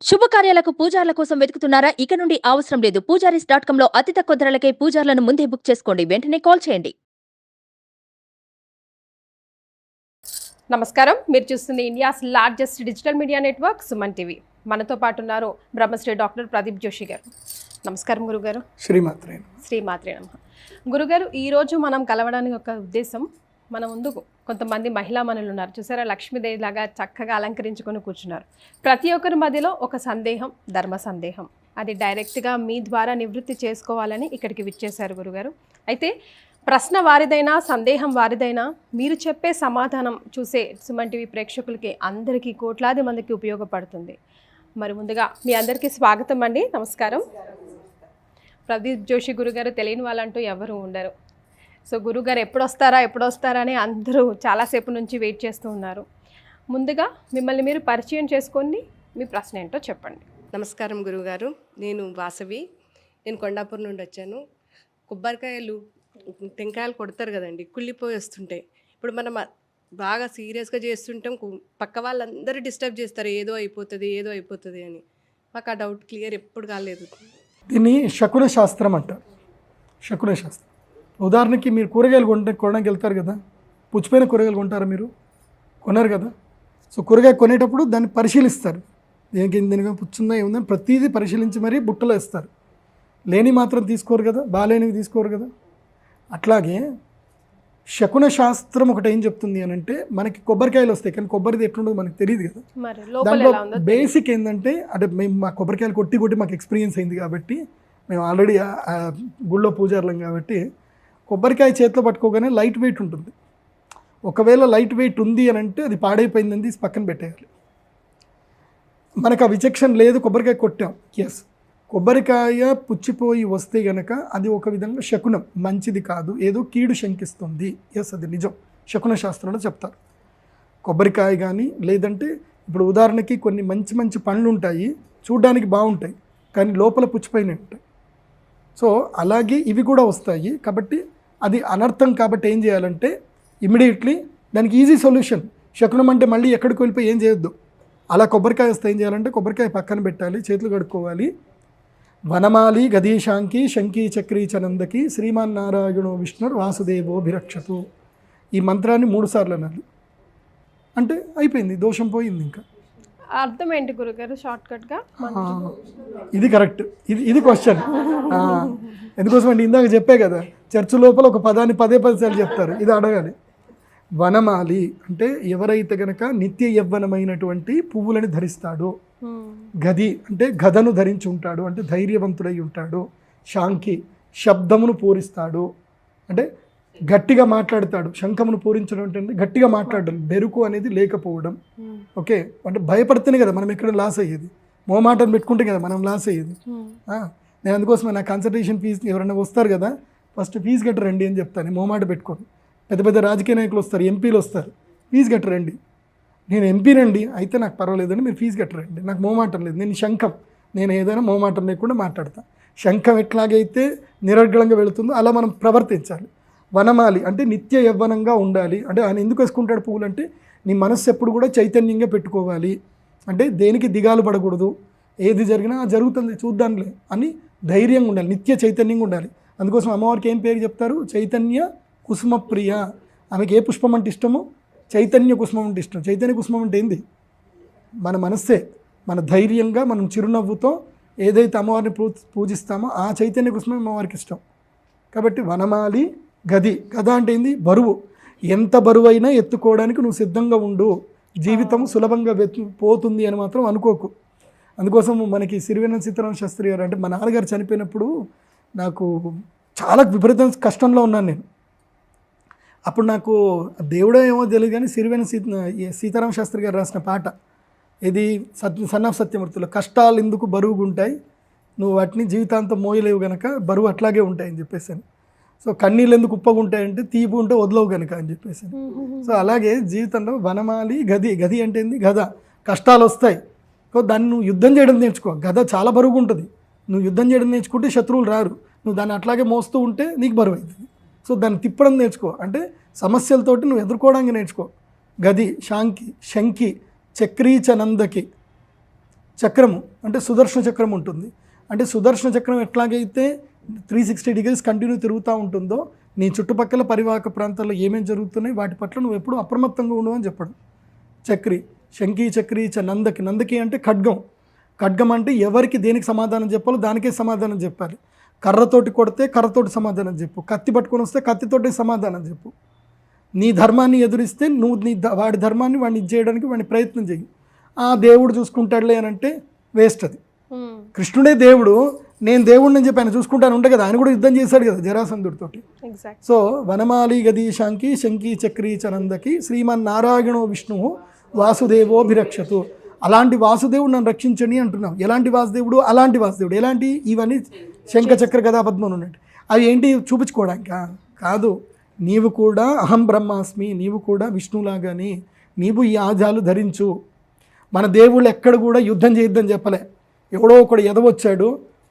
శుభకార్యాలకు పూజార్ల కోసం వెతుకుతున్నారా? ఇక నుండి అవసరం లేదు. పూజారీస్.com లో అతి తక్కువ ధరలకే పూజార్లను ముందే బుక్ చేసుకోండి. వెంటనే కాల్ చేయండి. నమస్కారం, మీరు చూస్తుంది India's largest digital media network Suman TV. మనతో పాటు ఉన్నారు బ్రహ్మశ్రీ డాక్టర్ ప్రదీప్ జోషి గారు. నమస్కారం గురుగారు. శ్రీమాత్రే నమః. గురుగారు, ఈరోజు మనం కలవడానికి ఒక ఉద్దేశం, మన ముందుకు కొంతమంది మహిళా మనులు ఉన్నారు చూసారా, లక్ష్మీదేవి లాగా చక్కగా అలంకరించుకొని కూర్చున్నారు. ప్రతి ఒక్కరి మధ్యలో ఒక సందేహం, ధర్మ సందేహం, అది డైరెక్ట్గా మీ ద్వారా నివృత్తి చేసుకోవాలని ఇక్కడికి విచ్చేశారు గురుగారు. అయితే ప్రశ్న వారిదైనా, సందేహం వారిదైనా, మీరు చెప్పే సమాధానం చూసే సుమన్ టీవీ ప్రేక్షకులకి అందరికీ, కోట్లాది మందికి ఉపయోగపడుతుంది. మరి ముందుగా మీ అందరికీ స్వాగతం అండి. నమస్కారం. ప్రదీప్ జోషి గురుగారు తెలియని వాళ్ళంటూ ఎవరు ఉండరు. సో గురుగారు ఎప్పుడు వస్తారా అని అందరూ చాలాసేపు నుంచి వెయిట్ చేస్తూ ఉన్నారు. ముందుగా మిమ్మల్ని మీరు పరిచయం చేసుకొని మీ ప్రశ్న ఏంటో చెప్పండి. నమస్కారం గురుగారు, నేను వాసవి. నేను కొండాపూర్ నుండి వచ్చాను. కొబ్బరికాయలు, టెంకాయలు కొడతారు కదండి, కుళ్ళిపోయి వస్తుంటాయి. ఇప్పుడు మనం బాగా సీరియస్గా చేస్తుంటాం, పక్క వాళ్ళందరూ డిస్టర్బ్ చేస్తారు, ఏదో అయిపోతుంది అని. మాకు ఆ డౌట్ క్లియర్ ఎప్పుడు కాలేదు. దీన్ని శకున శాస్త్రం అంటారు. శకున శాస్త్రం ఉదాహరణకి మీరు కూరగాయలు కొనడానికి వెళ్తారు కదా, పుచ్చిపోయిన కూరగాయలు కొంటారా? మీరు కొన్నారు కదా. సో కూరగాయ కొనేటప్పుడు దాన్ని పరిశీలిస్తారు, దీనికి పుచ్చుందా ఏముందని ప్రతిదీ పరిశీలించి మరీ బుట్టలో వేస్తారు. లేని మాత్రం తీసుకోరు కదా, బాగాలేనివి తీసుకోరు కదా. అట్లాగే శకున శాస్త్రం ఒకటి ఏం చెప్తుంది అని అంటే, మనకి కొబ్బరికాయలు వస్తాయి కానీ కొబ్బరిది ఎట్లుండదు మనకు తెలియదు కదా. దాంట్లో బేసిక్ ఏంటంటే, అంటే మేము మా కొబ్బరికాయలు కొట్టి మాకు ఎక్స్పీరియన్స్ అయింది కాబట్టి, మేము ఆల్రెడీ గుళ్ళో పూజారులం కాబట్టి, కొబ్బరికాయ చేతిలో పట్టుకోగానే లైట్ వెయిట్ ఉంటుంది. ఒకవేళ లైట్ వెయిట్ ఉంది అని అంటే అది పాడైపోయిందని తీసి పక్కన పెట్టేయాలి. మనకు ఆ విచక్షణ లేదు, కొబ్బరికాయ కొట్టాం, ఎస్, కొబ్బరికాయ పుచ్చిపోయి వస్తే గనక అది ఒక విధంగా శకునం, మంచిది కాదు, ఏదో కీడు శంకిస్తుంది. ఎస్, అది నిజం, శకున శాస్త్రంలో చెప్తారు. కొబ్బరికాయ కానీ, లేదంటే ఇప్పుడు ఉదాహరణకి కొన్ని మంచి పండ్లు ఉంటాయి, చూడ్డానికి బాగుంటాయి కానీ లోపల పుచ్చిపోయినవి ఉంటాయి. సో అలాగే ఇవి కూడా వస్తాయి. కాబట్టి అది అనర్థం. కాబట్టి ఏం చేయాలంటే ఇమ్మీడియట్లీ దానికి ఈజీ సొల్యూషన్. శకునం అంటే మళ్ళీ ఎక్కడికి వెళ్ళిపోయి ఏం చేయొద్దు. అలా కొబ్బరికాయ వస్తే ఏం చేయాలంటే కొబ్బరికాయ పక్కన పెట్టాలి, చేతులు కడుక్కోవాలి. వనమాలి గదీశాంకి శంకీ చక్రీ చనందకి శ్రీమన్నారాయణో విష్ణుర్ వాసుదేవో భిరక్షతు. ఈ మంత్రాన్ని 3 సార్లు అనాలి. అంటే అయిపోయింది, దోషం పోయింది. ఇంకా అర్థం ఏంటి గురుగారు షార్ట్కట్గా? ఇది కరెక్ట్, ఇది క్వశ్చన్. ఎందుకోసం అంటే ఇందాక చెప్పే కదా, చర్చ్ లోపల ఒక పదాన్ని 10 సార్లు చెప్తారు, ఇది అడగాలి. వనమాలి అంటే ఎవరైతే గనక నిత్య యవ్వనమైనటువంటి పువ్వులని ధరిస్తాడో, గది అంటే గదను ధరించి ఉంటాడు, అంటే ధైర్యవంతుడై ఉంటాడు. శాంకి శబ్దమును పూరిస్తాడు, అంటే గట్టిగా మాట్లాడతాడు. శంఖమును పూరించడం అంటే గట్టిగా మాట్లాడడం, బెరుకు అనేది లేకపోవడం. ఓకే, అంటే భయపడితేనే కదా మనం ఎక్కడ లాస్ అయ్యేది. మోమాటను పెట్టుకుంటే కదా మనం లాస్ అయ్యేది. నేను అందుకోసమే నా కన్సల్టేషన్ ఫీజు ఎవరైనా వస్తారు కదా, ఫస్ట్ ఫీజు కట్టరండి అని చెప్తాను. మోమాట పెట్టుకోండి. పెద్ద రాజకీయ నాయకులు వస్తారు, ఎంపీలు వస్తారు, ఫీజు కట్టరండి. నేను ఎంపీనండి, అయితే నాకు పర్వాలేదని మీరు ఫీజు కట్టరండి, నాకు మోమాటం లేదు, నేను శంఖం, నేను ఏదైనా మోమాటం లేకుండా మాట్లాడతాను. శంఖం ఎట్లాగైతే నిరర్గళంగా వెళుతుందో అలా మనం ప్రవర్తించాలి. వనమాలి అంటే నిత్య యవ్వనంగా ఉండాలి. అంటే ఆయన ఎందుకు వేసుకుంటాడు పువ్వులు అంటే, నీ మనస్సు ఎప్పుడు కూడా చైతన్యంగా పెట్టుకోవాలి, అంటే దేనికి దిగాలు పడకూడదు, ఏది జరిగినా జరుగుతుంది చూద్దాంలే అని ధైర్యంగా ఉండాలి, నిత్య చైతన్యంగా ఉండాలి. అందుకోసం అమ్మవారికి ఏం పేరు చెప్తారు? చైతన్య కుసుమప్రియ. ఆమెకి ఏ పుష్పం అంటే ఇష్టమో? చైతన్య కుసుమం అంటే ఇష్టం. చైతన్య కుసుమం అంటే ఏంది? మన మనస్సే. మన ధైర్యంగా మనం చిరునవ్వుతో ఏదైతే అమ్మవారిని పూజిస్తామో ఆ చైతన్య కుసుమం అమ్మవారికి ఇష్టం. కాబట్టి వనమాలి గది. గద అంటే ఏంది? బరువు. ఎంత బరువు అయినా ఎత్తుకోవడానికి నువ్వు సిద్ధంగా ఉండు. జీవితం సులభంగా పోతుంది అని మాత్రం అనుకోకు. అందుకోసం మనకి సిరివెన్నెల సీతారామ శాస్త్రి గారు, అంటే మా నాన్నగారు చనిపోయినప్పుడు నాకు చాలా విపరీత కష్టంలో ఉన్నాను నేను. అప్పుడు నాకు దేవుడే ఏమో తెలియదు కానీ సిరివెన్నెల సీతారామ శాస్త్రి గారు రాసిన పాట, ఇది సన్ ఆఫ్ సత్యమూర్తిలో, కష్టాలు ఎందుకు బరువుగా ఉంటాయి, నువ్వు వాటిని జీవితాంతం మోయలేవు కనుక బరువు అట్లాగే ఉంటాయని చెప్పేసాను. సో కన్నీళ్ళు ఎందుకు ఉప్పగా ఉంటాయంటే తీపి ఉంటే వదలవు కనుక అని చెప్పేసాను. సో అలాగే జీవితంలో వనమాలి గది అంటే ఏంది? గద. కష్టాలు వస్తాయి, దాన్ని నువ్వు యుద్ధం చేయడం నేర్చుకో. గద చాలా బరువుగా ఉంటుంది, నువ్వు యుద్ధం చేయడం నేర్చుకుంటే శత్రువులు రారు. నువ్వు దాన్ని అట్లాగే మోస్తూ ఉంటే నీకు బరువు అవుతుంది. సో దాన్ని తిప్పడం నేర్చుకో, అంటే సమస్యలతోటి నువ్వు ఎదుర్కోవడానికి నేర్చుకో. గది, శాంకి, శంకి, చక్రీచ నందకి. చక్రము అంటే సుదర్శన చక్రం ఉంటుంది. అంటే సుదర్శన చక్రం ఎట్లాగైతే 360 డిగ్రీస్ కంటిన్యూ తిరుగుతూ ఉంటుందో నీ చుట్టుపక్కల పరివాహక ప్రాంతాల్లో ఏమేమి జరుగుతున్నాయి వాటి పట్ల నువ్వు ఎప్పుడు అప్రమత్తంగా ఉండవు అని చెప్పడం. చక్రి శంఖీ చక్రీ చ నందకి. నందకి అంటే ఖడ్గం. ఖడ్గం అంటే ఎవరికి దేనికి సమాధానం చెప్పాలో దానికే సమాధానం చెప్పాలి. కర్రతోటి కొడితే కర్రతోటి సమాధానం చెప్పు, కత్తి పట్టుకొని వస్తే కత్తితోటి సమాధానం చెప్పు. నీ ధర్మాన్ని ఎదురిస్తే నువ్వు వాడి ధర్మాన్ని వాడిని చేయడానికి వాడిని ప్రయత్నం చెయ్యి. ఆ దేవుడు చూసుకుంటాడులే అని అంటే వేస్ట్. అది కృష్ణుడే దేవుడు, నేను దేవుడిని అని చెప్పి ఆయన చూసుకుంటాను ఉంటే కదా, ఆయన కూడా యుద్ధం చేశాడు కదా జరాసంధుడితోటి. సో వనమాలి గదీశాంకి శంఖీ చక్రీ చనందకి శ్రీమన్నారాయణో విష్ణువు వాసుదేవోభిరక్షతు. అలాంటి వాసుదేవుడు నన్ను రక్షించండి అంటున్నాం. ఎలాంటి వాసుదేవుడు? అలాంటి వాసుదేవుడు. ఎలాంటి? ఇవన్నీ శంఖ చక్ర గదా పద్మం ఉన్నట్టు. అవి ఏంటి చూపించుకోవడానికా? కాదు. నీవు కూడా అహం బ్రహ్మాస్మి, నీవు కూడా విష్ణులాగాని నీవు ఈ ఆజాలు ధరించు. మన దేవుళ్ళు ఎక్కడ కూడా యుద్ధం చేయొద్దని చెప్పలే. ఎవడో ఒకడు ఎదవచ్చాడు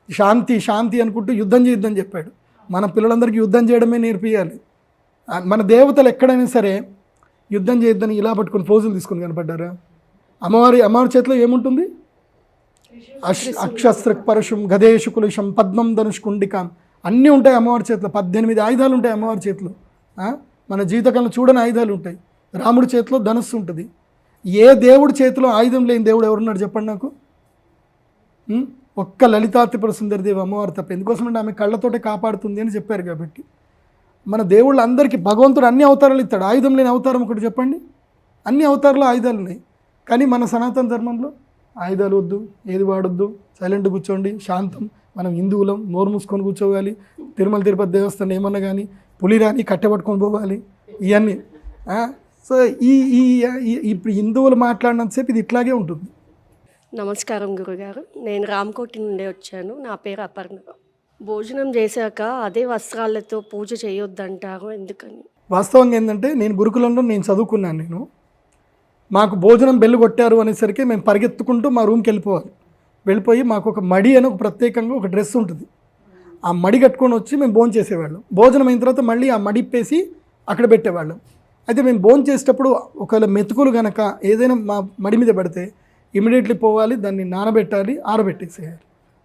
శాంతి శాంతి అనుకుంటూ యుద్ధం చేయొద్దని చెప్పాడు. మన పిల్లలందరికీ యుద్ధం చేయడమే నేర్పియాలి. మన దేవతలు ఎక్కడైనా సరే యుద్ధం చేయొద్దని ఇలా పట్టుకొని పోజులు తీసుకొని కనపడ్డారా? అమ్మవారి చేతిలో ఏముంటుంది? అక్షస్త్ర పరశుం గదేశు కులుషం పద్మం ధనుష్కుండికాం అన్నీ ఉంటాయి అమ్మవారి చేతిలో. 18 ఆయుధాలు ఉంటాయి అమ్మవారి చేతిలో. మన జీవితకాలంలో చూడని ఆయుధాలు ఉంటాయి. రాముడి చేతిలో ధనుస్సు ఉంటుంది. ఏ దేవుడి చేతిలో ఆయుధం లేని దేవుడు ఎవరున్నాడు చెప్పండి నాకు? ఒక్క లలితా త్రిపుర సుందరిదేవి అమ్మవారు తప్ప. ఎందుకోసమంటే ఆమె కళ్ళతోటే కాపాడుతుంది అని చెప్పారు. కాబట్టి మన దేవుళ్ళు అందరికీ భగవంతుడు అన్ని అవతారాలు ఇస్తాడు. ఆయుధం లేని అవతారం ఒకటి చెప్పండి. అన్ని అవతారాలు ఆయుధాలు ఉన్నాయి. కానీ మన సనాతన ధర్మంలో ఆయుధాలు వద్దు, ఏది వాడొద్దు, సైలెంట్ కూర్చోండి, శాంతం, మనం హిందువులం, నోరు మూసుకొని కూర్చోవాలి, తిరుమల తిరుపతి దేవస్థానం ఏమన్నా కానీ పులిరాని కట్టెపట్టుకొని పోవాలి, ఇవన్నీ. సో ఇప్పుడు హిందువులు మాట్లాడినంతసేపు ఇది ఇట్లాగే ఉంటుంది. నమస్కారం గురుగారు, నేను రామకోటి నుండి వచ్చాను. నా పేరు అపర్ణ. భోజనం చేశాక అదే వస్త్రాలతో పూజ చేయొద్దంటారు, ఎందుకని? వాస్తవంగా ఏంటంటే నేను గురుకులంలో నేను చదువుకున్నాను. మాకు భోజనం బెల్లు కొట్టారు అనేసరికి మేము పరిగెత్తుకుంటూ మా రూమ్కి వెళ్ళిపోయి మాకు ఒక మడి అని ఒక ప్రత్యేకంగా ఒక డ్రెస్ ఉంటుంది. ఆ మడి కట్టుకొని వచ్చి మేము భోజనం చేసేవాళ్ళం. భోజనం అయిన తర్వాత మళ్ళీ ఆ మడి ఇప్పేసి అక్కడ పెట్టేవాళ్ళం. అయితే మేము భోజనం చేసేటప్పుడు ఒకవేళ మెతుకులు కనుక ఏదైనా మా మడి మీద పడితే ఇమీడియట్లీ పోవాలి, దాన్ని నానబెట్టాలి, ఆరబెట్టేసేయాలి,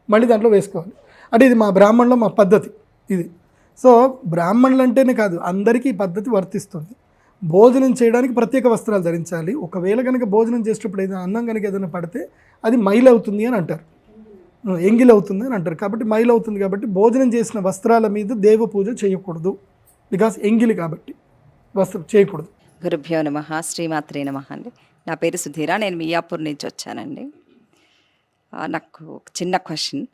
మళ్ళీ దాంట్లో వేసుకోవాలి. అంటే ఇది మా బ్రాహ్మణులో మా పద్ధతి ఇది. సో బ్రాహ్మణులు అంటేనే కాదు, అందరికీ ఈ పద్ధతి వర్తిస్తుంది. భోజనం చేయడానికి ప్రత్యేక వస్త్రాలు ధరించాలి. ఒకవేళ కనుక భోజనం చేసేటప్పుడు ఏదైనా అన్నం కనుక ఏదైనా పడితే అది మైలు అవుతుంది అని అంటారు, ఎంగిల్ అవుతుంది అని అంటారు. కాబట్టి మైలు అవుతుంది కాబట్టి భోజనం చేసిన వస్త్రాల మీద దేవ పూజ చేయకూడదు. బికాస్ ఎంగిలి కాబట్టి వస్త్రం చేయకూడదు. గురుభ్యో నమః, శ్రీమాత్రే నమః అండి. నా పేరు సుధీర, నేను మియాపూర్ నుంచి వచ్చానండి. నాకు ఒక చిన్న క్వశ్చన్.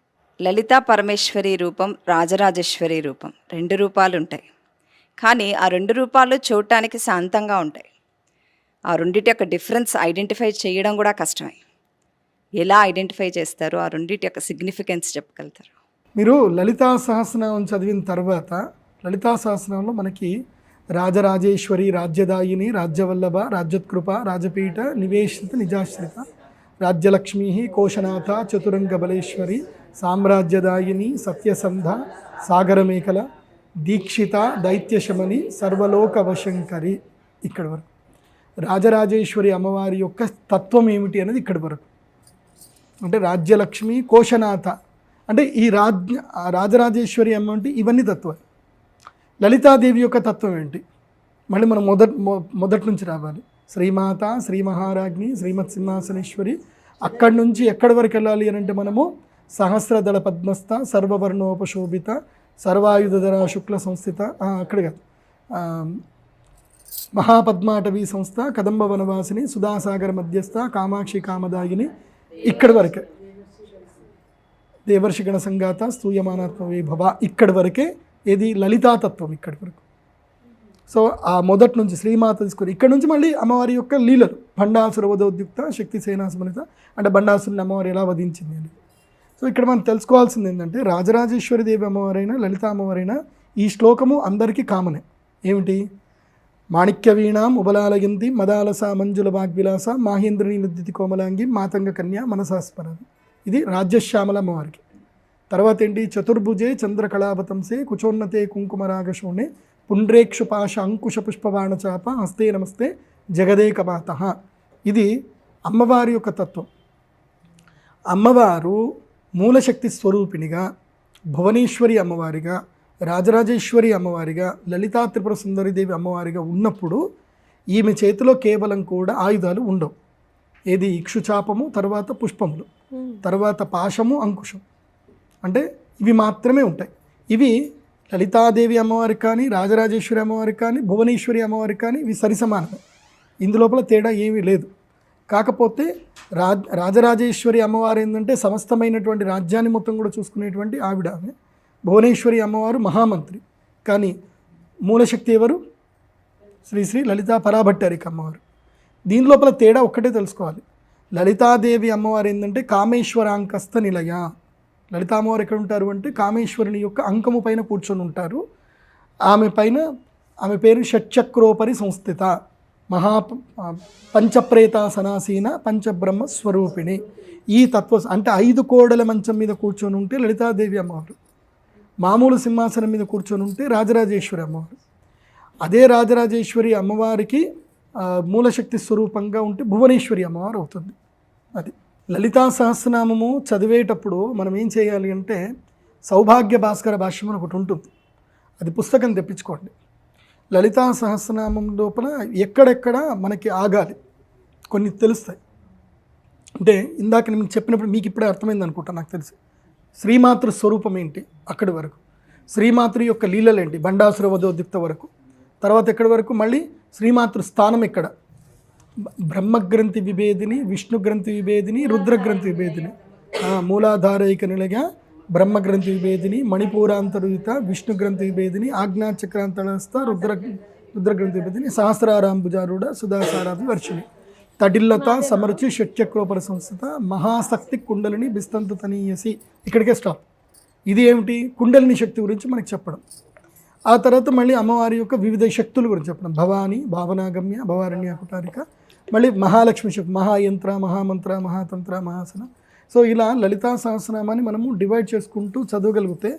లలితా పరమేశ్వరి రూపం, రాజరాజేశ్వరి రూపం, 2 రూపాలు ఉంటాయి. కానీ ఆ 2 రూపాలు చూడటానికి శాంతంగా ఉంటాయి. ఆ రెండిటి యొక్క డిఫరెన్స్ ఐడెంటిఫై చేయడం కూడా కష్టమే. ఎలా ఐడెంటిఫై చేస్తారు? ఆ రెండిటి యొక్క సిగ్నిఫికెన్స్ చెప్పగలుగుతారు? మీరు లలితా సహస్రనామం చదివిన తర్వాత లలితా సహస్రనామంలో మనకి రాజరాజేశ్వరి, రాజ్యదాయిని, రాజ్యవల్లభ, రాజ్యోత్కృప, రాజపీఠ, నివేశిత, నిజాశ్రిత, రాజ్యలక్ష్మీ, కోశనాథ, చతురంగ బలేశ్వరి, సామ్రాజ్యదాయిని, సత్యసంధ, సాగరమేఖల, దీక్షిత, దైత్యశమని, సర్వలోక వశంకరి. ఇక్కడి వరకు రాజరాజేశ్వరి అమ్మవారి యొక్క తత్వం ఏమిటి అనేది ఇక్కడి వరకు. అంటే రాజ్యలక్ష్మి, కోశనాథ అంటే ఈ రాజరాజేశ్వరి అమ్మ అంటే ఇవన్నీ తత్వాలు. లలితాదేవి యొక్క తత్వం ఏంటి? మళ్ళీ మనం మొదటి నుంచి రావాలి. శ్రీమాత, శ్రీ మహారాజ్ఞి, శ్రీమత్ సింహాసనేశ్వరి. అక్కడి నుంచి ఎక్కడి వరకు వెళ్ళాలి అని అంటే మనము సహస్రదళ పద్మస్థ, సర్వవర్ణోపశోభిత, సర్వాయుధర శుక్ల సంస్థిత, అక్కడ కాదు, మహాపద్మాటవీ సంస్థ, కదంబ వనవాసిని, సుధాసాగర మధ్యస్థ, కామాక్షి కామదాయిని. ఇక్కడి వరకే దేవర్షి గణ సంగాత, స్తూయమానాత్మ వైభవ. ఇక్కడి వరకే ఏది లలితాతత్వం ఇక్కడి వరకు. సో ఆ మొదటి నుంచి శ్రీమాత తీసుకొని ఇక్కడ నుంచి మళ్ళీ అమ్మవారి యొక్క లీలలు. భండాసుర వధోద్యుక్త శక్తి సేనాసమనిత అంటే భండాసురుని అమ్మవారు ఎలా వధించింది అని. సో ఇక్కడ మనం తెలుసుకోవాల్సింది ఏంటంటే రాజరాజేశ్వరి దేవి అమ్మవారైనా లలిత అమ్మవారైనా ఈ శ్లోకము అందరికీ కామనే. ఏమిటి? మాణిక్య వీణాం ఉబలాలయంతి మదాలస మంజుల వాగ్విలాస మాహేంద్రని నిద్దితి కోమలాంగి మాతంగ కన్యా మనసాస్పరది. ఇది రాజ్యశ్యామల అమ్మవారికి. తర్వాత ఏంటి? చతుర్భుజే చంద్రకళావతంసే కుచోన్నతే కుంకుమరాగశోణే పుండ్రేక్షుపాశ అంకుశ పుష్పబాణచాప హస్తే నమస్తే జగదేకపాత. ఇది అమ్మవారి యొక్క తత్వం. అమ్మవారు మూలశక్తి స్వరూపిణిగా, భువనేశ్వరి అమ్మవారిగా, రాజరాజేశ్వరి అమ్మవారిగా, లలితా త్రిపుర సుందరిదేవి అమ్మవారిగా ఉన్నప్పుడు ఈమె చేతిలో కేవలం కూడా ఆయుధాలు ఉండవు. ఏది ఇక్షుచాపము, తర్వాత పుష్పములు, తర్వాత పాశము, అంకుశం, అంటే ఇవి మాత్రమే ఉంటాయి. ఇవి లలితాదేవి అమ్మవారికి కానీ, రాజరాజేశ్వరి అమ్మవారికి కానీ, భువనేశ్వరి అమ్మవారికి కానీ ఇవి సరిసమానమే. ఇందులోపల తేడా ఏమీ లేదు. కాకపోతే రాజరాజేశ్వరి అమ్మవారు ఏంటంటే సమస్తమైనటువంటి రాజ్యాన్ని మొత్తం కూడా చూసుకునేటువంటి ఆవిడ ఆమె. భువనేశ్వరి అమ్మవారు మహామంత్రి. కానీ మూలశక్తి ఎవరు? శ్రీ శ్రీ లలితా పరాభట్టారిక అమ్మవారు. దీని లోపల తేడా ఒక్కటే తెలుసుకోవాలి. లలితాదేవి అమ్మవారు ఏంటంటే కామేశ్వరాంకస్థ నిలయ. లలితా అమ్మవారు ఎక్కడ ఉంటారు అంటే కామేశ్వరుని యొక్క అంకము పైన కూర్చొని ఉంటారు. ఆమె పేరు షట్చక్రోపరి సంస్థిత, మహా పంచప్రేతాసనాసీన పంచబ్రహ్మ స్వరూపిణి. ఈ తత్వ అంటే 5 కోడల మంచం మీద కూర్చొని ఉంటే లలితాదేవి అమ్మవారు, మామూలు సింహాసనం మీద కూర్చొని ఉంటే రాజరాజేశ్వరి అమ్మవారు. అదే రాజరాజేశ్వరి అమ్మవారికి మూలశక్తి స్వరూపంగా ఉంటే భువనేశ్వరి అమ్మవారు అవుతుంది. అది లలితా సహస్రనామము చదివేటప్పుడు మనం ఏం చేయాలి అంటే సౌభాగ్య భాస్కర భాష్యం అని ఒకటి ఉంటుంది, అది పుస్తకం తెప్పించుకోండి. లలితా సహస్రనామం లోపల ఎక్కడెక్కడ మనకి ఆగాలి కొన్ని తెలుస్తాయి. అంటే ఇందాక నేను మీకు చెప్పినప్పుడు మీకు ఇప్పుడే అర్థమైంది అనుకుంటా, నాకు తెలిసి శ్రీమాతృ స్వరూపం ఏంటి అక్కడి వరకు, శ్రీమాతృ యొక్క లీలలు ఏంటి బండాసుర వధోద్యుక్త వరకు, తర్వాత ఎక్కడి వరకు మళ్ళీ శ్రీమాతృ స్థానం ఎక్కడ, బ్రహ్మగ్రంథి విభేదిని, విష్ణుగ్రంథి విభేదిని, రుద్రగ్రంథి విభేదిని, మూలాధారైక నిలగా బ్రహ్మగ్రంథి విభేదిని, మణిపూరాంతరుత, విష్ణుగ్రంథి విభేదిని, ఆజ్ఞాచక్రాంతరస్థ, రుద్రగ్రంథి విభేదిని, సహస్రారాంబుజారూఢ సుధాసారాభి వర్షిణి, తడిల్లత సమరుచి షట్చక్రోపర సంస్థ, మహాశక్తి కుండలిని బిస్తంతు తనీయసి. ఇక్కడికే స్టాప్. ఇది ఏమిటి? కుండలిని శక్తి గురించి మనకి చెప్పడం. ఆ తర్వాత మళ్ళీ అమ్మవారి యొక్క వివిధ శక్తుల గురించి చెప్పడం. భవాని, భావనాగమ్య, భవారణ్య కుటారిక, మళ్ళీ మహాలక్ష్మి శక్తి, మహాయంత్ర, మహామంత్ర, మహాతంత్ర, మహాసన. సో ఇలా లలితా సహస్రనామాన్ని మనము డివైడ్ చేసుకుంటూ చదవగలిగితే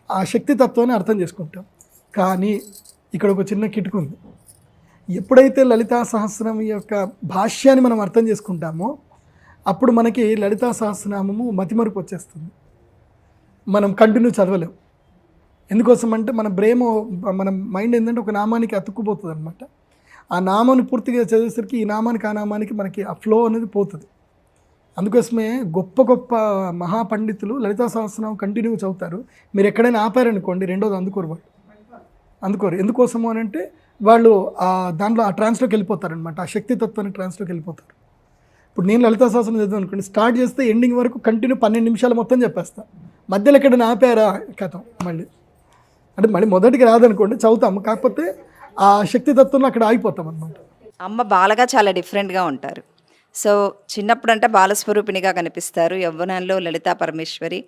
ఆ శక్తి తత్వాన్ని అర్థం చేసుకుంటాం. కానీ ఇక్కడ ఒక చిన్న కిటుకు ఉంది. ఎప్పుడైతే లలితా సహస్రనామం యొక్క భాష్యాన్ని మనం అర్థం చేసుకుంటామో అప్పుడు మనకి లలితా సహస్రనామము మతిమరుపు వచ్చేస్తుంది, మనం కంటిన్యూ చదవలేము. ఎందుకోసం అంటే మన మైండ్ ఏంటంటే ఒక నామానికి అతుక్కుపోతుంది అనమాట. ఆ నామాన్ని పూర్తిగా చదివేసరికి ఈ నామానికి ఆ నామానికి మనకి ఆ ఫ్లో అనేది పోతుంది. అందుకోసమే గొప్ప గొప్ప మహాపండితులు లలితా సహస్రనామం కంటిన్యూ చదువుతారు. మీరు ఎక్కడైనా ఆపారనుకోండి రెండోది అందుకోరు. ఎందుకోసము అని అంటే వాళ్ళు దాంట్లో ఆ ట్రాన్స్లోకి వెళ్ళిపోతారనమాట, ఆ శక్తి తత్వానికి ట్రాన్స్లోకి వెళ్ళిపోతారు. ఇప్పుడు నేను లలితా సహస్రం చదివాను అనుకోండి, స్టార్ట్ చేస్తే ఎండింగ్ వరకు కంటిన్యూ 12 నిమిషాలు మొత్తం చెప్పేస్తా. మధ్యలో ఎక్కడైనా ఆపారా కథం మళ్ళీ మొదటికి రాదనుకోండి, చదువుతాము, కాకపోతే ఆ శక్తి తత్వంలో అక్కడ ఆగిపోతాం అనమాట. అమ్మ బాలగా చాలా డిఫరెంట్గా ఉంటారు. సో చిన్నప్పుడు అంటే బాలస్వరూపిణిగా కనిపిస్తారు, యవ్వనంలో లలితా పరమేశ్వరి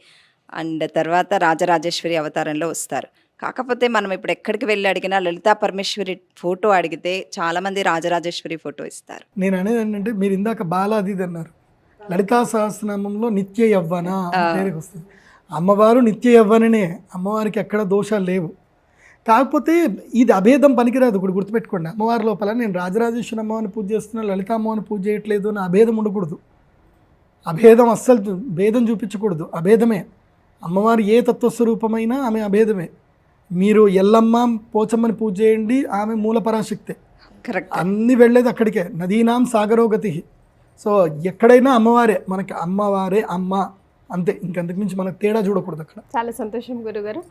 అండ్ తర్వాత రాజరాజేశ్వరి అవతారంలో వస్తారు. కాకపోతే మనం ఇప్పుడు ఎక్కడికి వెళ్ళి అడిగినా లలితా పరమేశ్వరి ఫోటో అడిగితే చాలామంది రాజరాజేశ్వరి ఫోటో ఇస్తారు. నేను అనేది ఏంటంటే మీరు ఇందాక బాలాది అన్నారు, లలితా సహస్రనామంలో నిత్య యవ్వన పేరుకి వస్తుంది. అమ్మవారు నిత్య యవ్వననే, అమ్మవారికి ఎక్కడ దోషాలు లేవు. కాకపోతే ఇది అభేదం పనికిరాదు. ఇప్పుడు గుర్తుపెట్టుకోండి, అమ్మవారి లోపల నేను రాజరాజేశ్వరి అమ్మవారిని పూజ చేస్తున్నా, లలితా అమ్మవారిని పూజ చేయట్లేదు అని అభేదం ఉండకూడదు. అభేదం అస్సలు భేదం చూపించకూడదు, అభేదమే. అమ్మవారు ఏ తత్వస్వరూపమైనా ఆమె అభేదమే. మీరు ఎల్లమ్మ పోచమ్మని పూజ చేయండి, ఆమె మూల పరాశక్తే. కరెక్ట్, అన్నీ వెళ్ళేది అక్కడికే. నదీనాం సాగరోగతి. సో ఎక్కడైనా అమ్మవారే, మనకి అమ్మవారే అమ్మ అంతే. ఇంకంతకు మించి మనకు తేడా చూడకూడదు అక్కడ. చాలా సంతోషం గురుగారు.